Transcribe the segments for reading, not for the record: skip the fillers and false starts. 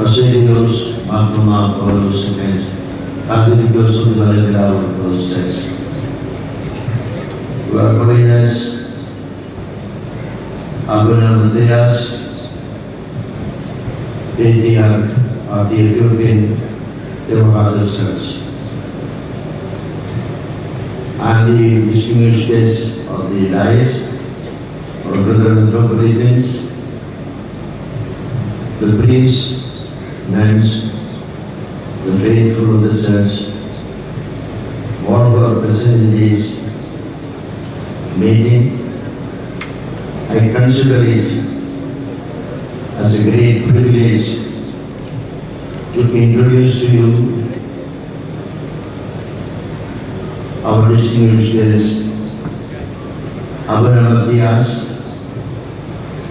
Assyrios, Mathuma, Paulus, and Catholicos of the Valley of those texts. Your Holiness, Abuna Matthias, Patriarch of the Ethiopian Theravada Church, and the distinguished guests of the dais, our brothers and Metropolitans, the priests, nuns, the faithful of the church, all who are present in this meeting. I consider it as a great privilege to introduce to you our distinguished guest, Abuna Matthias,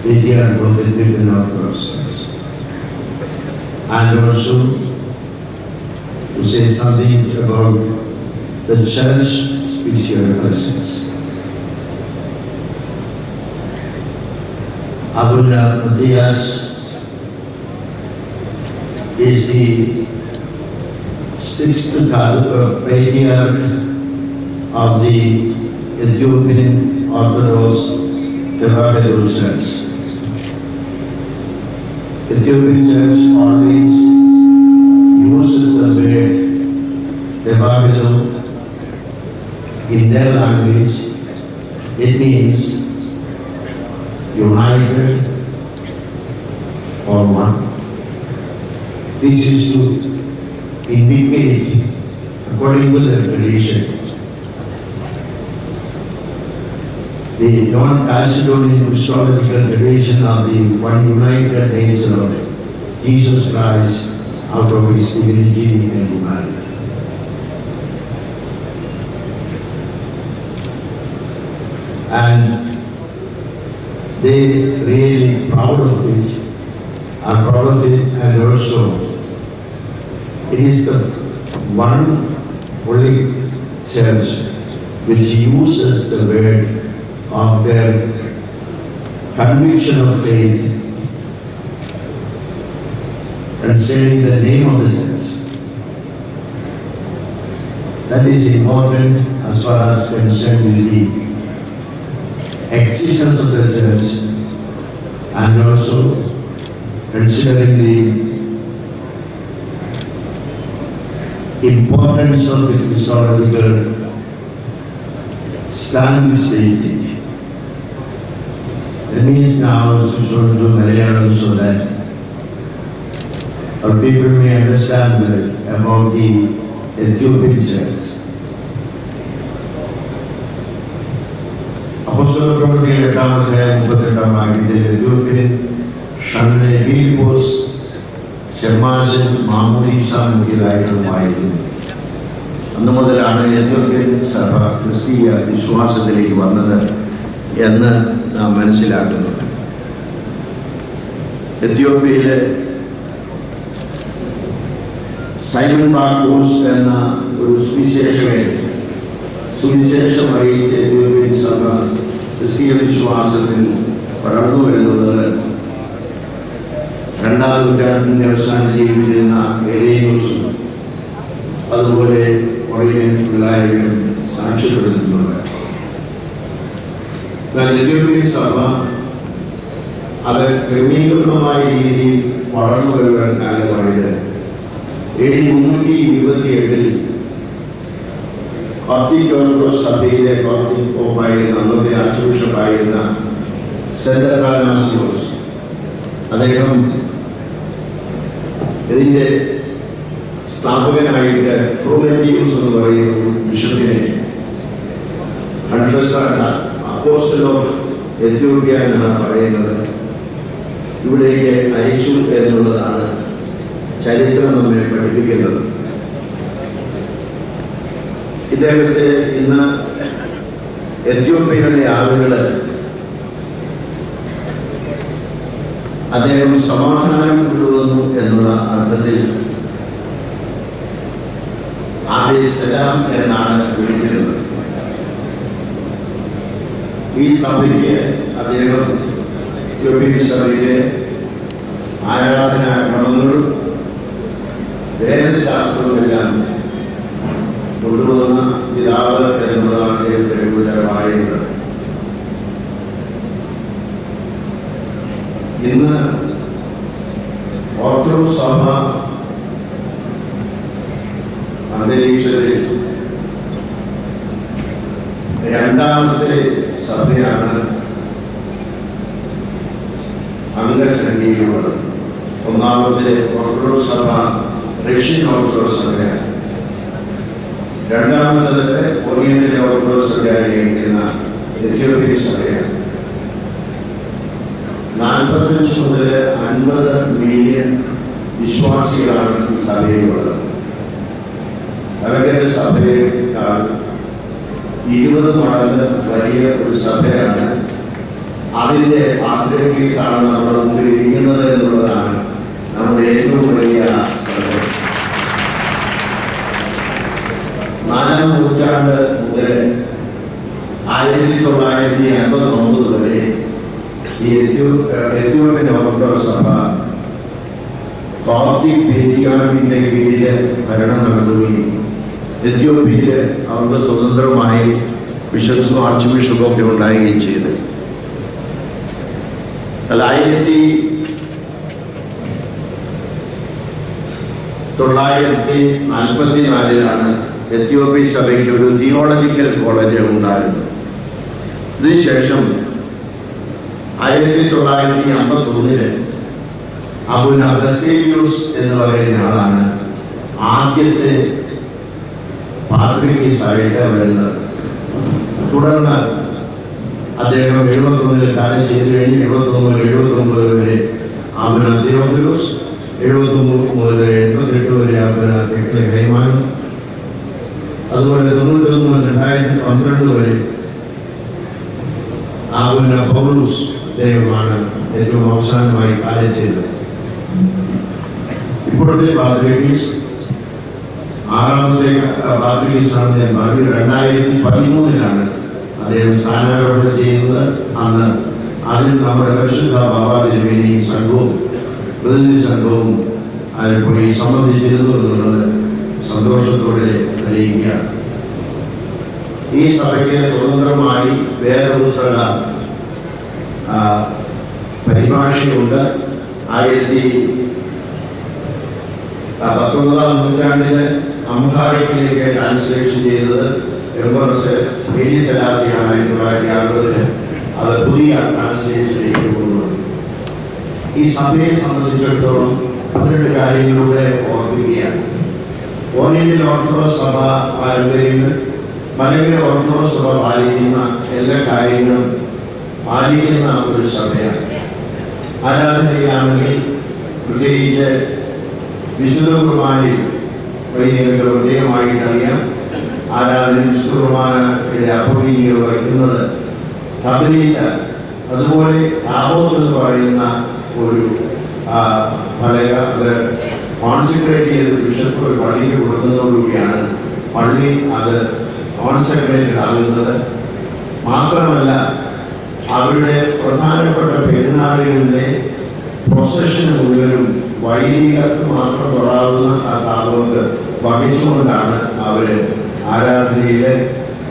Patriarch of the Ethiopian Orthodox Church, and also to say something about the church which he represents. Abuna Matthias is the sixth patriarch of the Ethiopian Orthodox Theravada Church. Ethiopian Church always uses the word Theravada in their language. It means united or one. This is to indicate, according to the tradition, the non-Macedonian historical tradition of the one united nature of Jesus Christ out of his divinity and humanity. And they really proud of it, are proud of it, and also it is the one only church which uses the word of their conviction of faith and saying the name of the church. That is important as far as concerned with the existence of the church, and also considering the importance of the historical stand which they take. That means now switch on to Malayalam so that our people may understand about the Ethiopian church. Apostolic Ethiopian Shanne Bilbos Sermazen Mahmoudi San Gilaito Maiden. And the mother Ethiopian Saba Christia Iswas the one another Yana Manasilato Ethiopia Simon Marcos and Suvisation Marie Ethiopian Saba Christia Iswas Parado and Randall San Livina Erenus Otherwise Orient Live Sancho. The Ethiopian Saba other Kremigurmai Parano and Alvarez. It is only with the ability. Coptic or Sabine, Coptic or by another Archbishop Ayana, Sedana Sos. And they come in the Slavic Frumentius of the Bishop and Apostle of Ethiopia and Parana. Today, I should tell you that Charitra Name particular. In Ethiopia, അദ്ദേഹം സമാധാനം കൊണ്ടുവന്നു എന്നുള്ള അർത്ഥത്തിൽ ആലൈഹിസ്സലാം എന്നാണ് വിളിക്കുന്നത്. ഈ സഭയ്ക്ക് അദ്ദേഹം യൂറോപ്യൻ സഭയിലെ ആരാധനാ ക്രമങ്ങളും വേദശാസ്ത്രമെല്ലാം കൊണ്ടുവന്ന പിതാവ് എന്നതാണ് അദ്ദേഹത്തെ കുറിച്ച് പറയുന്നത്. ഇന്ന് ഓർത്തഡോക്സ് സഭ അന്തരീക്ഷത്തിൽ രണ്ടാമത്തെ സഭയാണ് അംഗസംഖ്യയുള്ളത്. ഒന്നാമത്തെ ഓർത്തഡോക്സ് സഭ റഷ്യൻ ഓർത്തഡോക്സ് സഭയാണ്. രണ്ടാമത് ഓറിയന്റൽ ഓർത്തഡോക്സ് സഭയായിരിക്കുന്ന എത്യോപ്യൻ സഭയാണ്. 45 മുതൽ 50 മില്യൺ വിശ്വാസികളാണ് ഈ സഭയിലുള്ളത്. കലങ്കര സഭയേക്കാൾ 20 മടങ്ങ് വലിയ ഒരു സഭയാണ്. അതിൻ്റെ പാത്രീസാണ് നമ്മുടെ മുമ്പിൽ ഇരിക്കുന്നത് എന്നുള്ളതാണ് നമ്മുടെ ഏറ്റവും വലിയ സന്തോഷം. 4ാം നൂറ്റാണ്ട് മുതൽ 1959 വരെ ഈ എത്യോപ്യൻ ഓർത്തഡോക്സ് സഭ കോപ്റ്റിക് പേത്രിയാർക്കിന്റെ കീഴിൽ ഭരണം നടത്തുകയും എത്യോപ്യയിൽ അവർക്ക് സ്വതന്ത്രമായി ബിഷപ്സും ആർച്ച് ബിഷപ്പും ഒക്കെ ഉണ്ടാവുകയും ചെയ്തു. 1944 എത്യോപ്യൻ സഭയ്ക്ക് ഒരു തിയോളജിക്കൽ കോളേജ് ഉണ്ടായിരുന്നു. ഇതിനുശേഷം 1951 അബുന ബസേലിയോസ് എന്ന് പറയുന്ന ആളാണ് ആദ്യത്തെ പാത്രീസായിട്ട് വരുന്നത്. തുടർന്ന് അദ്ദേഹം 71 കാലം ചെയ്തു കഴിഞ്ഞ് 71 മുതൽ 79 വരെ അബുന തിയോഫിലോസ്, 79 മുതൽ 88 വരെ അബുന തെക്കലെ ഹൈമാനും, അതുപോലെ 91 മുതൽ 2012 വരെ അബുന പൗലോസ് ദൈവമാണ് ഏറ്റവും അവസാനമായി കാര്യം ചെയ്തത്. ഇപ്പോഴത്തെ പാത്രീസ് 6ാമത്തെ പാത്രീസാണ്. 2013 അദ്ദേഹം സ്ഥാനാരോഹണം ചെയ്യുന്നത്. അന്ന് അതിൽ നമ്മുടെ പരിശുദ്ധ ബാബാ തിരുമേനി സംഘവും പ്രതിനിധി സംഘവും അതിൽ പോയി സംബന്ധിച്ചിരുന്നു എന്നുള്ളത് സന്തോഷത്തോടെ അറിയിക്കുകയാണ്. ഈ സഭയ്ക്ക് സ്വതന്ത്രമായി വേദപുസ്തക പരിഭാഷയുണ്ട്. 19ാം നൂറ്റാണ്ടില് അംഹാരിക്കിലേക്ക് ട്രാൻസ്ലേഷൻ ചെയ്തത് എംബറസ് മേരി സെലാസിയാണ്. 1960 അത് പുതിയ ട്രാൻസ്ലേഷനിലേക്ക് കൊണ്ടുവന്നു. ഈ സഭയെ സംബന്ധിച്ചിടത്തോളം 12 കാര്യങ്ങളിലൂടെ ഓർമ്മിക്കുകയാണ്. ഓറിയന്റൽ ഓർത്തഡോക്സ് സഭ പാരമ്പര്യങ്ങൾ, മലങ്കര ഓർത്തഡോക്സ് സഭ പാലിക്കുന്ന എല്ലാ കാര്യങ്ങളും പാലിക്കുന്ന ഒരു സഭയാണ്. ആരാധനയിലാണെങ്കിൽ പ്രത്യേകിച്ച് വിശുദ്ധ കുർബാനയിൽ വൈദികർക്ക് പ്രത്യേകമായിട്ടറിയാം. ആരാധന വിശുദ്ധ കുർബാനയുടെ അപവീനിയോ വയ്ക്കുന്നത് തബലീല, അതുപോലെ താബോത്ത് എന്ന് പറയുന്ന ഒരു പലക അത് കോൺസെൻട്രേറ്റ് ചെയ്ത് ബിഷപ്പ് പള്ളിക്ക് കൊടുക്കുന്നതോടുകൂടിയാണ് പള്ളി അത് കോൺസെൻട്രേറ്റഡ് ആകുന്നത്. മാത്രമല്ല അവരുടെ പ്രധാനപ്പെട്ട പെരുന്നാളുകളിലെ പ്രൊസഷൻ മുഴുവനും വൈദികർക്ക് മാത്രം തൊടാവുന്ന ആ താബോത്ത് വഹിച്ചുകൊണ്ടാണ് അവർ ആരാധനയിലെ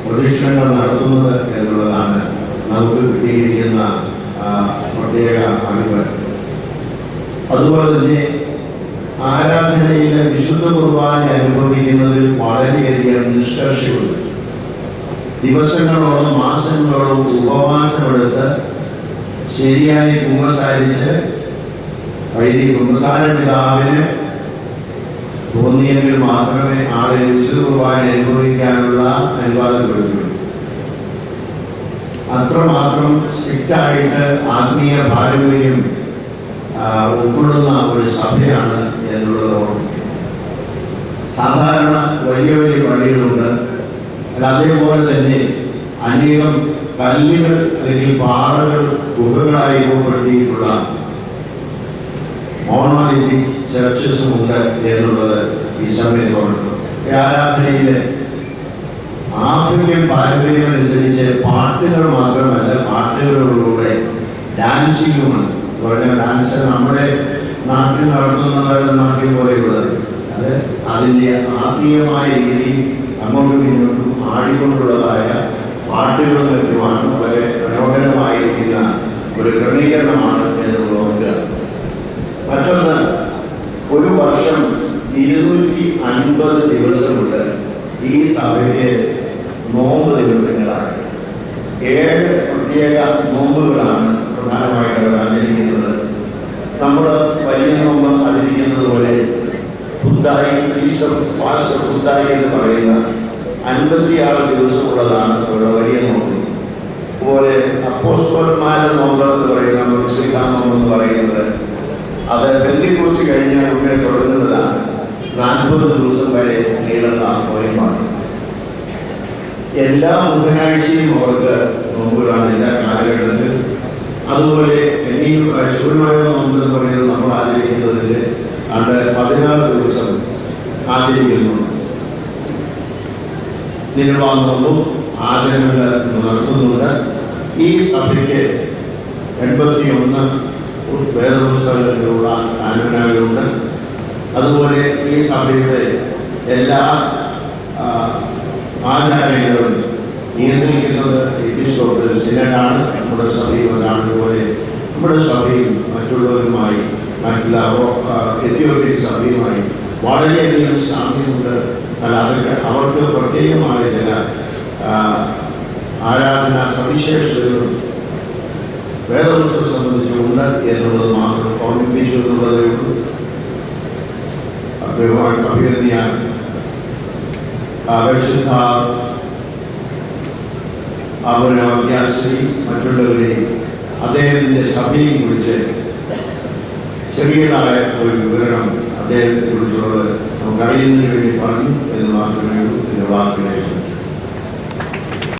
പ്രദക്ഷിണങ്ങൾ നടത്തുന്നത് എന്നുള്ളതാണ് നമുക്ക് കിട്ടിയിരിക്കുന്ന പ്രത്യേക അറിവ്. അതുപോലെ തന്നെ ആരാധനയിലെ വിശുദ്ധ കുർബാന അനുഭവിക്കുന്നതിൽ വളരെയധികം നിഷ്കർഷയുണ്ട്. ദിവസങ്ങളോളം മാസങ്ങളോളം ഉപവാസമെടുത്ത് ശരിയായി കുമ്പസാരിച്ച് വൈദിക കുമ്പസാര പിതാവിന് തോന്നിയെങ്കിൽ മാത്രമേ ആളെ വിശുദ്ധ കുർബാന അനുഭവിക്കാനുള്ള അനുവാദം കൊടുക്കുള്ളൂ. അത്രമാത്രം സ്ട്രിക്റ്റായിട്ട് ആത്മീയ പാരമ്പര്യം ഉൾക്കൊള്ളുന്ന ഒരു സഭയാണ് എന്നുള്ളത് ഓർമ്മിക്കും. സാധാരണ വലിയ വലിയ പള്ളികളുണ്ട്. അതേപോലെ തന്നെ അനേകം കല്ലുകൾ അല്ലെങ്കിൽ പാറകൾ ഗുഹകളായി രൂപപ്പെടുത്തിയിട്ടുള്ള മോണോലിത്തിക് ചർച്ചസും ഉണ്ട് എന്നുള്ളത് ഈ സമയത്ത് ഓർക്കും. ആരാധനയിൽ ആഫ്രിക്കൻ പാരമ്പര്യം അനുസരിച്ച് പാട്ടുകൾ മാത്രമല്ല, പാട്ടുകളിലൂടെ ഡാൻസിങ്ങുമാണ്. പറഞ്ഞ ഡാൻസ് നമ്മുടെ നാട്ടിൽ നടത്തുന്നവരുടെ നാട്ടിൽ പോലെയുള്ളത്. അത് അതിൻ്റെ ആത്മീയമായ രീതി അങ്ങോട്ടും ഇങ്ങോട്ടും ആടിക്കൊണ്ടുള്ളതായ പാട്ടുകളും മറ്റുമാണ് വളരെ മനോഹരമായിരിക്കുന്ന ഒരു ക്രമീകരണമാണ് എന്നുള്ളത് ഓർക്കുക. മറ്റൊന്ന്, ഒരു വർഷം 250 ദിവസമുണ്ട് ഈ സഭയിലെ നോമ്പ് ദിവസങ്ങളാണ്. 7 പ്രത്യേക നോമ്പുകളാണ് പ്രധാനമായിട്ട് അവർ ആചരിക്കുന്നത്. നമ്മൾ വലിയ നോമ്പ് ആചരിക്കുന്നത് പോലെ ബുദ്ധായി ഫാസ്റ്റ് ബുദ്ധായി എന്ന് പറയുന്ന 56 ദിവസമുള്ളതാണ് അവരുടെ വലിയ നോമ്പ്. അതുപോലെ അപ്പോസ്തലന്മാരുടെ നോമ്പ് എന്ന് പറയുന്ന മുസ്ലിം നോമ്പ് എന്ന് പറയുന്നത് അത് പെന്തിക്കോസ്ത് കഴിഞ്ഞാൽ ഉടനെ തുടങ്ങുന്നതാണ്. 40 ദിവസം വരെ നീളുന്ന നോയമ്പാണ്. എല്ലാ ബുധനാഴ്ചയും അവർക്ക് നോമ്പുകളാണ് എല്ലാ കാലഘട്ടത്തിലും. അതുപോലെ ശൂന്യമായ നോമ്പ് എന്ന് പറയുന്നത് നമ്മൾ ആചരിക്കുന്നതിൽ 16 ദിവസം ആചരിക്കുന്നു. നിലവാങ്ങുന്നു, ആചരണങ്ങൾ നടത്തുന്നുണ്ട്. ഈ സഭയ്ക്ക് 81 വേദപുസ്തകങ്ങളിലുള്ള കാനോനുകളുണ്ട്. അതുപോലെ ഈ സഭയുടെ എല്ലാ ആചാരങ്ങളും നിയന്ത്രിക്കുന്നത് എപ്പിസ്കോപ്പൽ സിനഡാണ്. നമ്മുടെ സഭയും അതാണ്. അതുപോലെ നമ്മുടെ സഭയും മറ്റുള്ളവരുമായി, മറ്റുള്ള എത്യോപ്യൻ സഭയുമായി വളരെയധികം സാമ്യമുണ്ട്. അതൊക്കെ അവർക്ക് പ്രത്യേകമായ ചില ആരാധനാ സവിശേഷതകളും വേദപുസ്തകം സംബന്ധിച്ചുണ്ട് എന്നുള്ളത് മാത്രം ഓർമ്മിപ്പിച്ചു എന്നുള്ളതേ ഉള്ളൂ. അഭിനന്ദിയാൻ പരിശുദ്ധ അഭിനവ്യാസി മറ്റുള്ളവരെയും അദ്ദേഹത്തിൻ്റെ സഭയെയും കുറിച്ച് ചെറിയതായ ഒരു വിവരണം അദ്ദേഹത്തെ കുറിച്ചുള്ളത് നമുക്കറിയുന്നതിന് വേണ്ടി പറഞ്ഞു എന്ന് മാത്രമേ ഉള്ളൂ. എൻ്റെ വാക്കിനെ